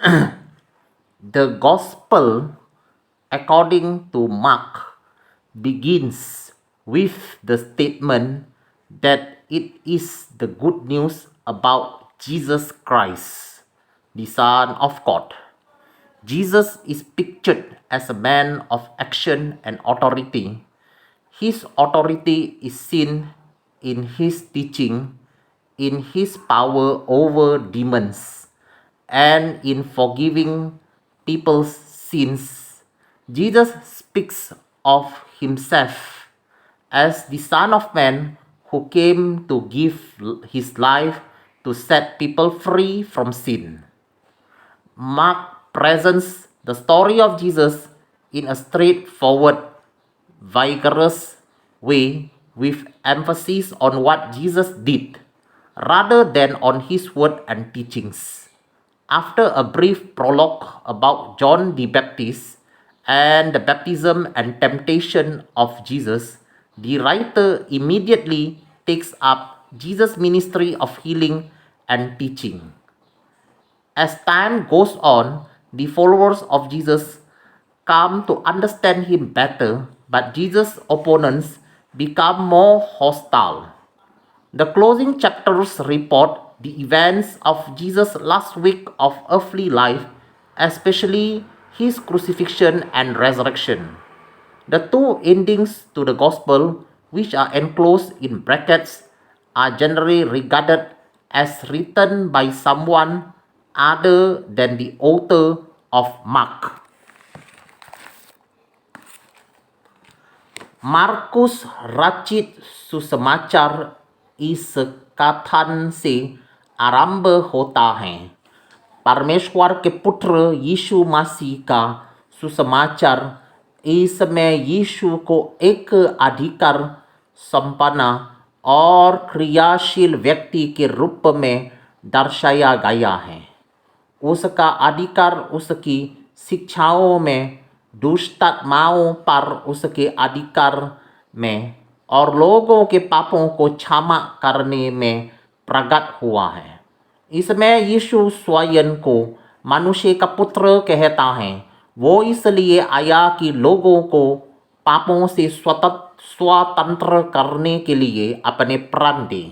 The Gospel according to Mark begins with the statement that it is the good news about Jesus Christ, the Son of God. Jesus is pictured as a man of action and authority. His authority is seen in his teaching, in his power over demons, and in forgiving people's sins. Jesus speaks of himself as the Son of Man who came to give his life to set people free from sin. Mark presents the story of Jesus in a straightforward, vigorous way with emphasis on what Jesus did rather than on his word and teachings. After a brief prologue about John the Baptist and the baptism and temptation of Jesus, the writer immediately takes up Jesus' ministry of healing and teaching. As time goes on, the followers of Jesus come to understand him better, but Jesus' opponents become more hostile. The closing chapters report the events of Jesus' last week of earthly life, especially his crucifixion and resurrection. The two endings to the Gospel, which are enclosed in brackets, are generally regarded as written by someone other than the author of Mark. Marcus रचित सुसमाचार इस कथन से आरंभ होता है। परमेश्वर के पुत्र यीशु मसीह का सुसमाचार इसमें यीशु को एक अधिकार संपन्न और क्रियाशील व्यक्ति के रूप में दर्शाया गया है। उसका अधिकार उसकी शिक्षाओं में, दुष्टात्माओं पर उसके अधिकार में और लोगों के पापों को क्षमा करने में प्रकट हुआ है। इसमें यीशु स्वयं को मनुष्य का पुत्र कहता है। वो इसलिए आया कि लोगों को पापों से स्वतंत्र करने के लिए अपने प्राण दे।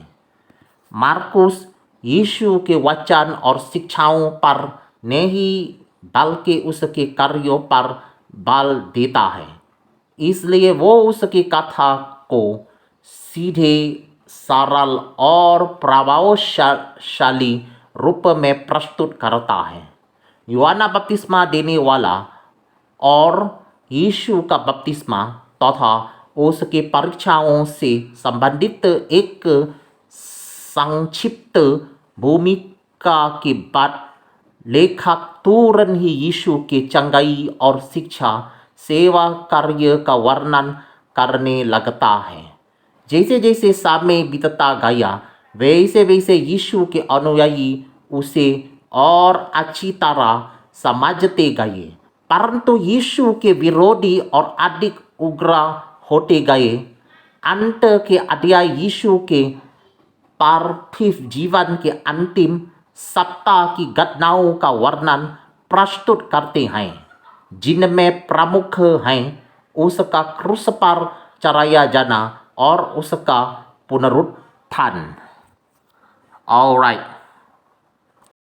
मार्कुस यीशु के वचन और शिक्षाओं पर नहीं बल्कि उसके कार्यों पर बल देता है। इसलिए वो उसकी कथा को सीधे, सरल और प्रभावशाली रूप में प्रस्तुत करता है। यूहन्ना बपतिस्मा देने वाला और यीशु का बपतिस्मा तथा उसकी परीक्षाओं से संबंधित एक संक्षिप्त भूमिका के बाद लेखक तुरंत ही यीशु के चंगाई और शिक्षा सेवा कार्य का वर्णन करने लगता है। जैसे जैसे समय बीतता गया, वैसे वैसे यीशु के अनुयायी उसे और अच्छी तरह समझते गए, परंतु यीशु के विरोधी और अधिक उग्र होते गए। अंत के अध्याय यीशु के पार्थिव जीवन के अंतिम सप्ताह की घटनाओं का वर्णन प्रस्तुत करते हैं, जिनमें प्रमुख हैं उसका क्रूस पर चढ़ाया जाना और उसका पुनरुत्थान। Alright,